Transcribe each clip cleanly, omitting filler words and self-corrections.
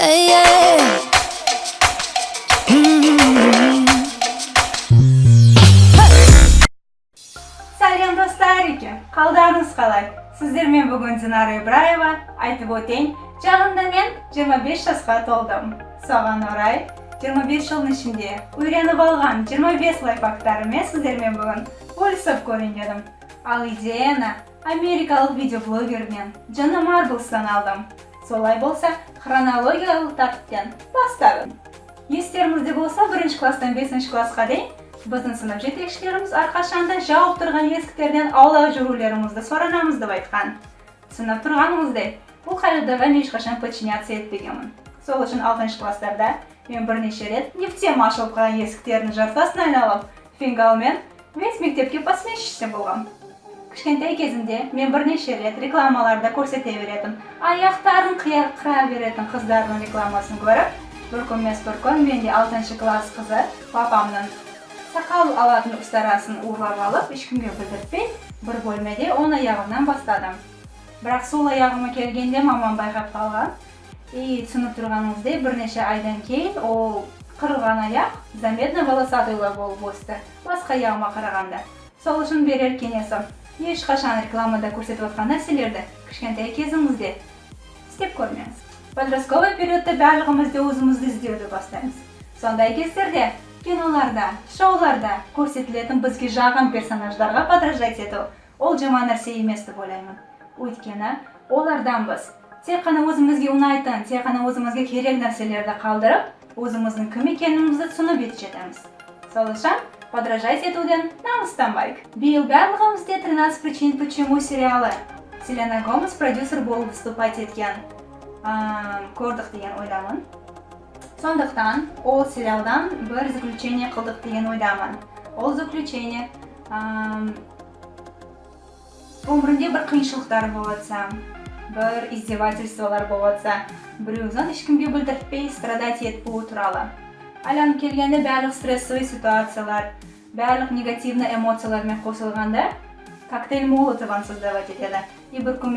Сәлем достар екен, қалдарыңыз қалай? Сіздермен бүгін Динара Ибраева айтып өтейін. Жағында мен 25 жасқа толдым. Соған орай 25 жылдың ішінде үйреніп алған 25 лайфхактарымен сіздермен бүгін бөлісіп көрейін дедім. Ал идеяны америкалық видеоблогерден Дженна Марблстан алдым. Солай болса, хронологиялық тәртіптен бастадым. Естеріңізде болса, 1 класстан 5 классқа дейін біздің сынып жетекшілеріміз әрқашанда жауып тұрған есіктерден аулақ жүрулерімізді соранамыз деп айтқан. Сынып тұрғанымыздай, бұл қағидаға мен ешқашан подчиняться етпегенмін. Сол үшін 6 класстарда мен бірнеше рет нефтем ашылып қалған есіктердің жартасын айналып, фингалмен весь мектепке посмешище болғам. Кішкентай кезімде мен бірнеше рет рекламаларда көрсете беретін, аяқтарын қыра беретін қыздардың рекламасын көріп, бір күн менде 6 класс қызы папамның сақал алатын ұстарасын ұрлап алып, ешкімге білдіртпей, бір бөлмеде он аяғымнан бастадым. Бірақ сол аяғыма келгенде мамам байқап қалған. Түсініп тұрғаныңыздай, бірнеше айдан кейін ол қырылған аяқ заметно волосатыйлы болып өсті, басқа аяғыма қарағанда. Сол үшін берер кеңесім, ешқашан рекламада көрсетіп отқан нәрселерді кішкентай кезіңізде істеп көрмеңіз. Подростковый периодта барлығымызды өзімізді іздеуді бастаймыз. Сондай кездерде киноларда, шоуларда көрсетілетін бізге жағын персонаждарға подражать ету ол жаман нәрсе емес деп ойлаймын. Өйткені олардан біз тек қана өзімізге ұнайтын, тек қана өзімізге керек нәрселерді қалдырып, өзіміздің кім екенімізді түсініп жетеміз. Сол үшін подражать етуден намыстанбайық. Биыл барлығымызде 13 причин почему сериалы Селена Гомес продюсер болып выступать еткен көрдік деген ойдамын. Сондықтан ол сериалдан бір заключение қылдық деген ойдамын. Ол заключение өмірінде бір қиыншылықтар болатса, бір издевательстволар болатса, біреудің ешкімге білдіртпей страдать етпеуі туралы. Айланып келгенде барлық стрессовый ситуациялар, барлық негативный эмоциялармен қосылғанда коктейль молотовын создавать етеді. Бір күн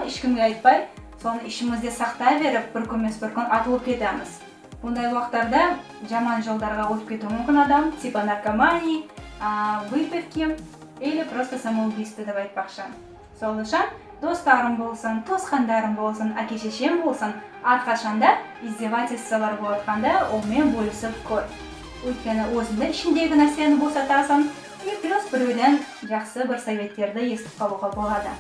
ешкімге айтпай, соны ішімізде сақтай беріп, бір күн атылып кетеміз. Бұндай уақыттарда жаман жолдарға өтіп кетуі мүмкін адам, типа наркомании, выпивки или просто самоубийство деп айтпақшы. Сол үшін достарым болсын, туысқандарым болсын, әке-шешем болсын, әрқашанда издевательстволар болатқанда олмен бөлісіп көр. Өйткені өзіңді ішіндегі нәрсені босатасың, плюс біреуден жақсы бір советтерді естіп қалуға болады.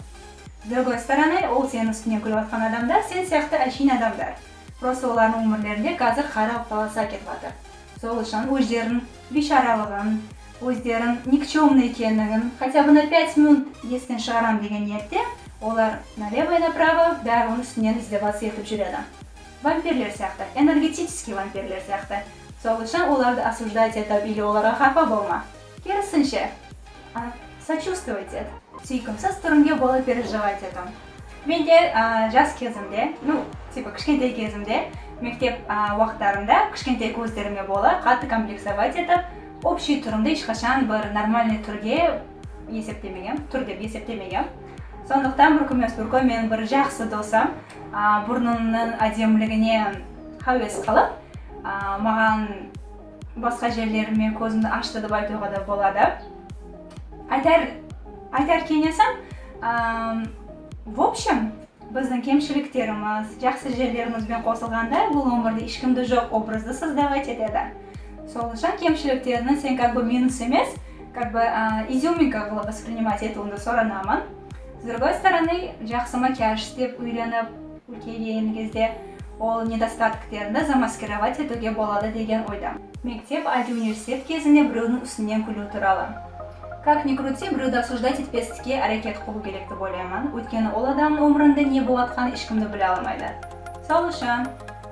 С другой стороны, ол сенің үстінен күліп жатқан адамдар сен сияқты әшейін адамдар. Просто олардың өмірлерінде қазір қарап таласа кетіп жатыр. Сол үшін өздерінің бейшаралығын, өздерін никчемный екендігін, хотя бы на 5 минут естен шығарам деген ниетте, олар налево-направо бәрінің үстінен издеваться етіп жүреді. Вампирлер сияқты, энергетический вампирлер сияқты. Сол үшін оларды осуждать етіп, или оларға қапа болма. Керісінше, сочувствовать ет. Сүйкімсіз түрінде болып переживать етім. Менде жас кезімде, кішкентай кезімде, мектеп уақыттарында кішкентай көздеріме бола қатты комплексовать етіп, общий түрімді ешқашан бір нормальный түрге түр деп есептемеген. Сондықтан бір күн мен бір жақсы досым бұрнымның әдемілігіне хәуес қалып, маған басқа жерлеріме көзімді ашты деп айтуға да болады. Айтар кеңесім, в общем, біздің кемшіліктеріміз, жақсы жерлерімізбен қосылғанда бұл өмірде ешкімді жоқ образды создавать етеді. Сол үшін кемшіліктерін сен минус емес, изюминка қылып воспринимать етуіңді соранамын. С другой стороны, жақсы макияж істеп үйреніп үлкейген кезде ол недостатктерді замаскировать етуге болады деген ойдам. Мектеп, университет кезінде біреудің үстінен күлу туралы. Как ни крути, біреуді осуждать етпестікке әрекет қылу керек деп ойлаймын. Өйткені ол адамның өмірінде не болатқанын ешкімді біле алмайды. Сол үшін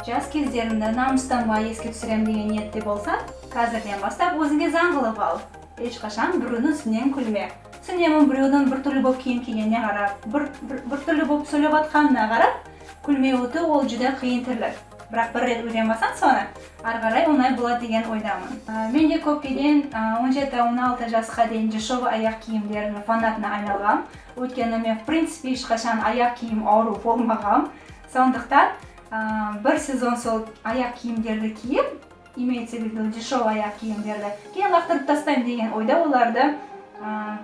жас кездерімді намыстанбай еске түсірем деген ниетте болса, қазірден бастап өзіңе заң қылып ал. Ешқашан біреудің үстінен күлме. Түсінемін, біреудің бір түрлі болып киім кигеніне қарап, бір түрлі болып сөйлеп жатқанына қарап, күлмей өту ол жүдә қиын тірлік. Бірақ бір рет үйренбасаң соны, ары қарай оңай болады деген ойдамын. Менде көпкеден 17-16 жасқа дейін дешевый аяқ киімдерінің фанатына айналғам. Өйткені мен в принципе ешқашан аяқ киім ауру болмағам. Сондықтан bir сезон сол аяқ киімдерді киіп, имеется в виду дешевый аяқ киімдерді, кейін лақтырып тастаймын деген ойда оларды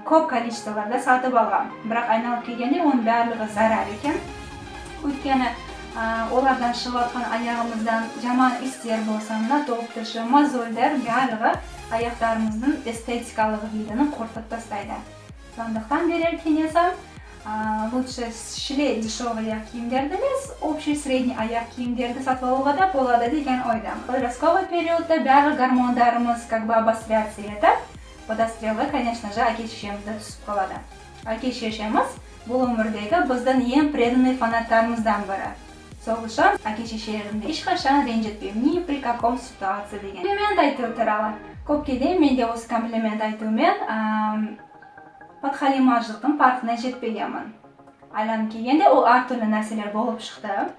көп количестволарда сатып алған. Бірақ айналып келгенде оның барлығы зарар екен. Өйткені олардан шығып жатқан аяғымыздан жаман істер болса, натоқ тышы, мозольдер барлығы аяқтарымыздың эстетикалық видін құртып тастайды. Сондықтан берер кеңесім, лучше шіле дешевый аяқ киімдерді емес, общий средний аяқ киімдерді сатып алуға да болады деген ойдамын. Подростковый периодта барлық гормондарымыз обостряться етіп, подострелы, конечно же, әке-шешемізді түсіп қалады. Әке-шешеміз бұл өмірдегі біздің ең преданный фанаттарымыздан бірі. Сол үшін әке-шешелерімді ешқашан ренжітпеймін, ни при каком ситуация деген. Комплимент айту туралы. Көпкеде менде осы комплимент айтумен подхалимажылықтың парқына жетпегенмін. Айланып келгенде ол әртүрлі нәрселер болып шықты.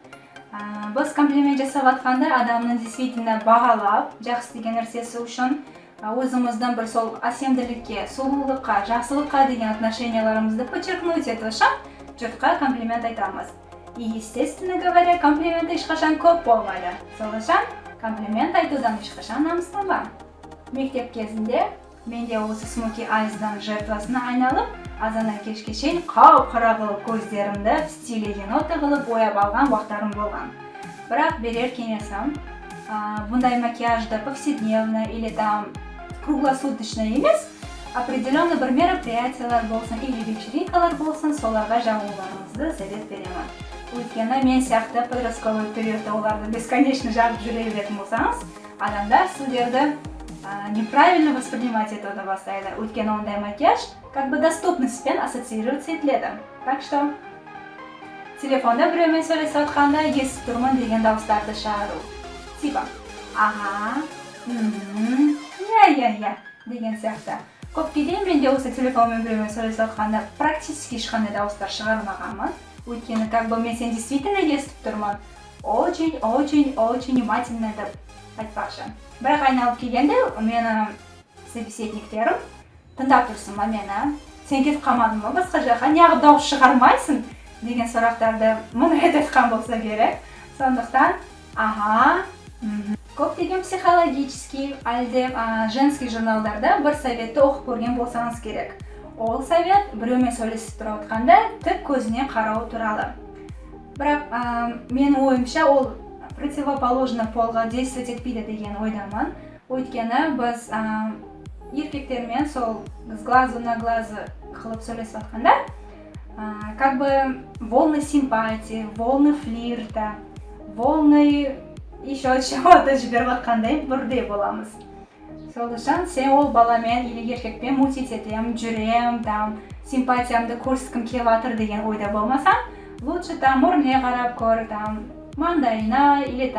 Біз комплимент жасап жатқанда адамның действительно бағалап, жақсы деген нәрсесі үшін өзіміздің бір сол әсемділікке, сұлулыққа, жақсылыққа деген отношенияларымызды подчеркнуть ету үшін жұртқа комплимент айтамыз. И, естественно говоря, комплимент ешқашан көп болмайды. Сол үшін комплимент айтудан ешқашан намыстанба. Мектеп кезінде менде осы смоки айздың жертвасына айналып, азаннан кешке шейін қау-қара қылып көздерімді стиле енота қылып бояп алған уақыттарым болған. Бірақ берер кеңесім, бұндай макияжды повседневно или там круглосуточно емес, определенный бір мероприятиялар болсын или вечеринкалар болсын, соларға жағуларыңызды совет беремін. Өйткені мен сияқты подростковый периодта оларды бесконечно жағып жүре беретін болсаңыз, адамдар сіздерді неправильно воспринимать етуді бастайды. Өйткені ондай макияж доступностьпен ассоциироваться етіледі. Так что телефонда біреумен сөйлесіп жатқанда естіп тұрмын деген дауыстарды шығару. Типа, ага, я деген сияқты. Көпкеде менде осы телефонмен біреумен сөйлесіп жатқанда практически ешқандай дауыстар шығармағанмын. Өйткені мен сен действительно естіп тұрмын. Очень внимательно деп айтпақшы. Бірақ айналып келгенде мені собеседниктерім тыңдап тұрсын ба мені, сен кетіп қалмадың ба басқа жаққа, неғып дауыс шығармайсың деген сұрақтарды мың рет айтқан болса керек. Сондықтан, көптеген психологический әлде женский журналдарда бір советті оқып көрген болсаңыз керек. Ол совет біреумен сөйлесіп тұра отқанда тік көзіне қарау туралы. Бірақ менің ойымша ол противоположно полға действовать етпейді деген ойдамын. Өйткені біз еркектермен сол с глазу на глазу қылып сөйлесіп жатқанда, волны симпатии, волны флирта, волны еще чего-то жіберіп жатқандай бірдей боламыз. Сол үшін сен ол баламен или еркекпен мутить етем, жүрем, симпатиямды көрсеткім келіп жатыр деген ойда болмасаң, лучше мұрнына қарап көр, маңдайына или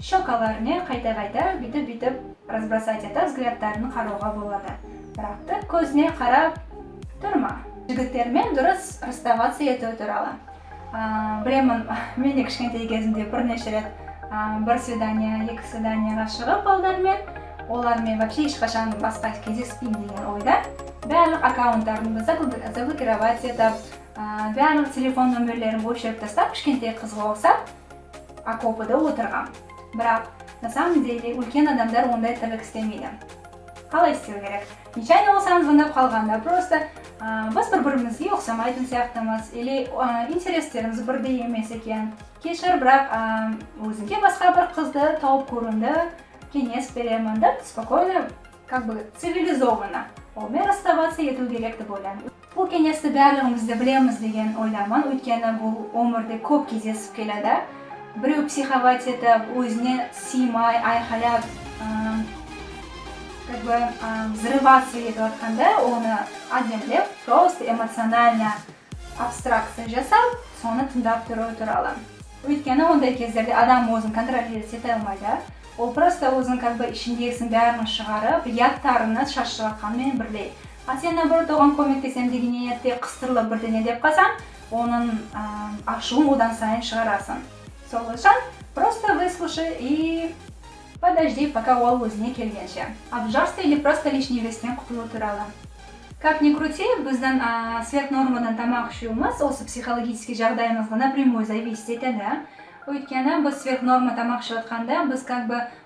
щекаларына қайта-қайта бүйтіп разбросать етіп взглядтарын қарауға болады. Бірақ көзіне қарап тұрма. Жігіттермен дұрыс расставаться ету туралы. Білемін, мен де кішкентай кезімде бірнеше рет бір свидание, екі свиданияға шығып балдармен, олармен вообще ешқашан басқа кездеспеймін деген ойда. Барлық аккаунттарымды заблокировать етіп, барлық телефон нөмірлерін өшіріп тастап, кішкентай қызға ұқсап, окопыда отырғам. Бірақ на самом деле үлкен адамдар ондай тірлік істемейді. Қалай істеу керек? Нечайно болсаңыз звондап қалғанда просто біз бір-бірімізге ұқсамайтын сияқтымыз, или интерестеріміз бірдей емес екен. Кешір, бірақ өзіңге басқа бір қызды тауып көруіңді кеңес беремін деп, спокойно, цивилизованно олмен расставаться ету керек деп ойлаймын. Бұл кеңесті барлығымызды білеміз деген ойламын, өйткені бұл өмірде көп кездесіп келеді. Біреу психовать етіп, өзіне сыймай, айқайлап, взрываться етіп жатқанда, оны әдемілеп, просто эмоционально абстракция жасап, соны тыңдап тұру туралы. Өйткені ондай кездерде адам өзін контролировать ете алмайды. Ол просто өзін ішіндегісін бәрін шығарып, яттарына шашып жатқанмен бірдей. Сен наоборот оған көмектесем деген ниетте қыстырылып бірдеңе деп қалсаң, оның ашуын одан сайын шығарасың. Сол үшін просто выслушай и подожди, пока ол өзіне келгенше. Обжорство или просто лишний вестен құтылу туралы. Как ни крути, біздің сверх нормадан тамақ ішуіміз осы психологический жағдайымызға напрямую зависит етеді. Өйткені біз сверхнорма тамақ ішіп жатқанда біз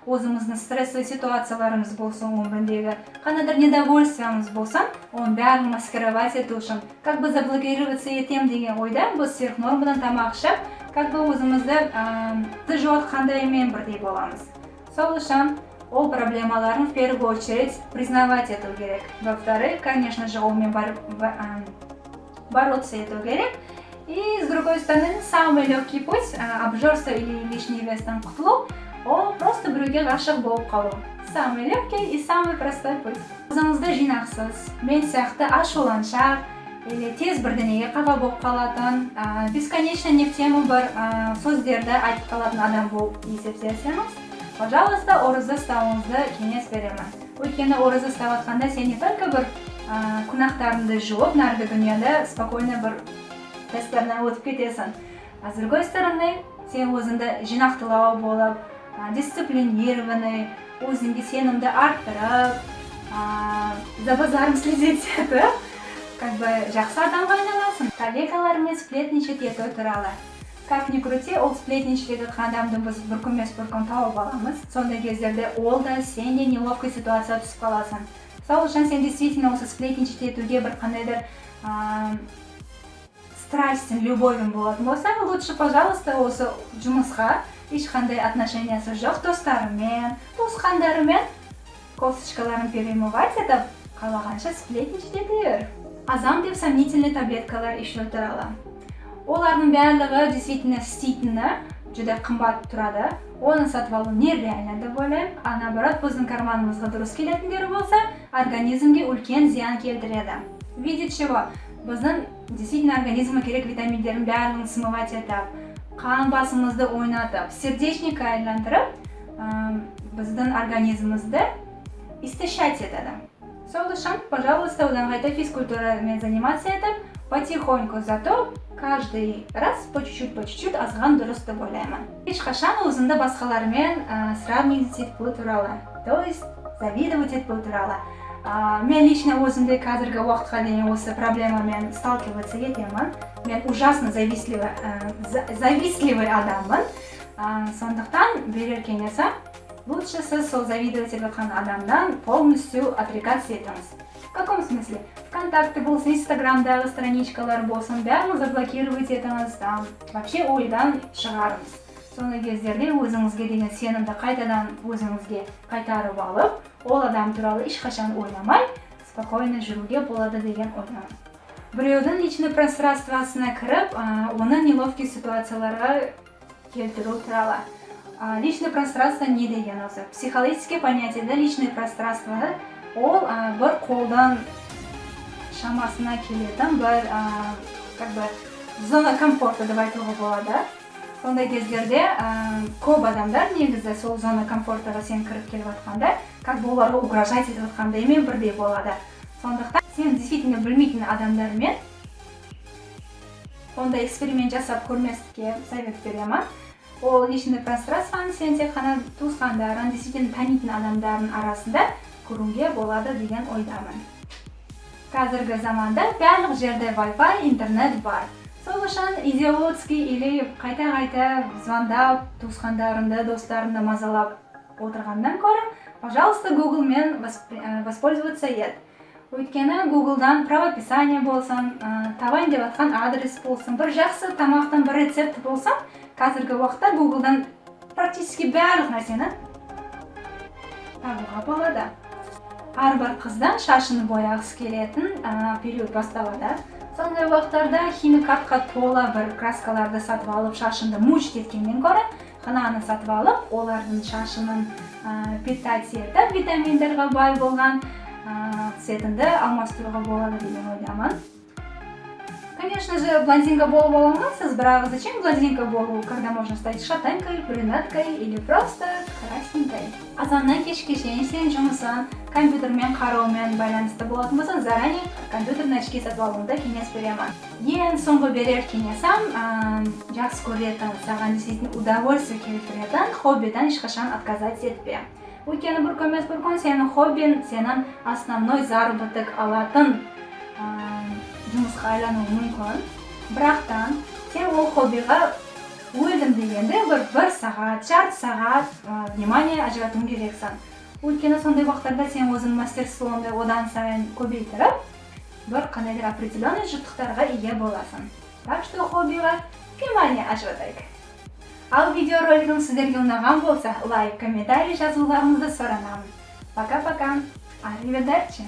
өзіміздің стрессовый ситуацияларымыз болсын, өмірдегі қандайдыр недовольствиямыз болсын, оны бәрін маскировать ету үшін заблокироваться етем деген ойда біз сверхнормадан тамақ ішіп өзімізді жеп жатқандаймен бірдей боламыз. Сол үшін ол проблемаларын в первую очередь признавать ету керек. Во-вторых, конечно же, онымен бороться ету керек. И с другой стороны, самый легкий путь обжорства или лишний вестан құтылу, ол просто біреуге ғашық болып қалу. Самый легкий и самый простой путь. Өзіңізді жинақсыз, мен сияқты ашуланшақ, или тез бірдеңеге қапа болып қалатын, бесконечно не в тему бір сөздерді айтып қалатын адам болып есептесеңіз, пожалуйста, ораза ұстауыңызды кеңес беремін. Өйткені ораза ұстап жатқанда сен не только бір күнәһтарыңды жуып, нарғы дүниеде спокойно бір тесттардан өтіп кетесің. А с другой стороны, сен өзіңді жинақтылау болып, дисциплинированный, өзіңге сенімді арттырып, за базаром следить етіп, жақсы адамға айналасың. Коллегалармен сплетничать ету туралы. Как ни крути, ол сплетничать еткен адамды біз бір күн тауып аламыз. Сондай кездерде ол да сен де неловкий ситуация түсіп қаласың. Сол үшін сен действительно осы сплетничать етуге бір қандайдыр страстен, любовен болатын болса, лучше, пожалуйста, осы жұмысқа ешқандай отношениясы жоқ достарымен, туысқандарымен косточкаларын перемывать етіп, қалағанша сплетничать етер. Азам деп сомнительный таблеткалар ішу туралы. Олардың барлығы действительно істейтіні жүдә қымбат тұрады. Оны сатып алу нереально деп ойлаймын. А наоборот, біздің карманымызға дұрыс келетіндері болса, организмге үлкен зиян келтіреді. В виде чего? Біздің действительно организмге керек витаминдерін бәрін смывать етіп, қан басымызды ойнатып, сердечникке айландырып, біздің организмімізді истощать етеді. Сол үшін, пожалуйста, одан қайта физкультурамен заниматься етіп, потихоньку, зато каждый раз по чуть-чуть азған дұрыс деп ойлаймын. Ешқашан өзімді басқалармен сравнивать етпеу туралы, то есть завидовать етпеу туралы. Мен лично өзімді қазіргі уақытқа дейін осы проблемамен сталкиваться етемін. Мен ужасно завистливый адаммын. Сондықтан берер кеңесім, лучше сіз сол завидовать етіп жатқан адамдан полностью отрекаться етіңіз. В каком смысле? ВКонтакте болсын, Инстаграмдағы страничкалар болсын, бәрін заблокировать етіңіз, вообще ойдан шығарыңыз. Сондай кездерде өзіңізге деген сенімді қайтадан өзіңізге қайтарып алып, ол адам туралы ешқашан ойламай, спокойно жүруге болады деген ойламын. Біреудің личный пространствосына кіріп, оны неловкий ситуацияларға келтіру туралы. Личный пространство не деген осы. Психологический понятиеде личный пространство ол бір қолдан шамасына келетін бір зона комфорта деп айтуға болады. Сондай кездерде көп адамдар негізі сол зона комфортаға сен кіріп келіп жатқанда, оларға угрожать етіп жатқандаймен бірдей болады. Сондықтан сен действительно білмейтін адамдармен ондай эксперимент жасап көрмеске совет беремін. Ол личный пространствоны сен тек қана туысқандарың, действительно танитын адамдардың арасында көруге болады деген ойдамын. Қазіргі заманда барлық жерде Wi-Fi, интернет бар. Сол үшін идиотский или қайта-қайта звондап, туысқандарыңды, достарыңды мазалап отырғаннан көрі, пожалуйста, Google-мен воспользоваться ет. Өйткені Google-дан правописание болсын, табайын деп атқан адрес болсын, бір жақсы тамақтан бір рецепт болсын, қазіргі уақытта Google-дан практически барлық нәрсені табуға болады. Әрбір қыздан шашын бояғысы келетін период басталады. Сондай уақыттарда химикатқа тола бір краскаларды сатып алып, шашынды мучить еткеннен көрі, қынаны сатып алып, олардың шашынын питать етіп, витаминдерға бай болған цветінді алмастыруға болады деген ойдамын. Конечно же, блондинка болу алмайсыз, бірақ зачем блондинка болу, когда можно стать шатенкой, брюнеткой или просто красненькой? Азаннан кешке шейін сен жұмысын компьютермен қараумен байланысты болатын болса, заранее компьютерный очки сатып алуыңды кеңес беремін. Ең соңғы берер кеңесім, жақсы көретін, саған действительно удовольствие келтіретін хоббидан ешқашан отказать етпе. Өйткені бір күн сенің хоббин, сенің основной заработок алатын жұмысқа айлануы мүмкін. Бірақтан, сен ол хоббиға ойдым дегенде бір сағат, жарты сағат внимание ажыратуың керексің. Өйткені сондай уақыттарда сен өзің мастерствоңды одан сайын көбейтіріп, бір қандайдыр определенный жұрттықтарға ие боласың. Так что хоббиға внимание ажыратайық. Ал видеоролигім сіздерге ұнаған болса, лайк, комментарий жазуларыңызды сұранамын. Пока-пока. Arrivederci.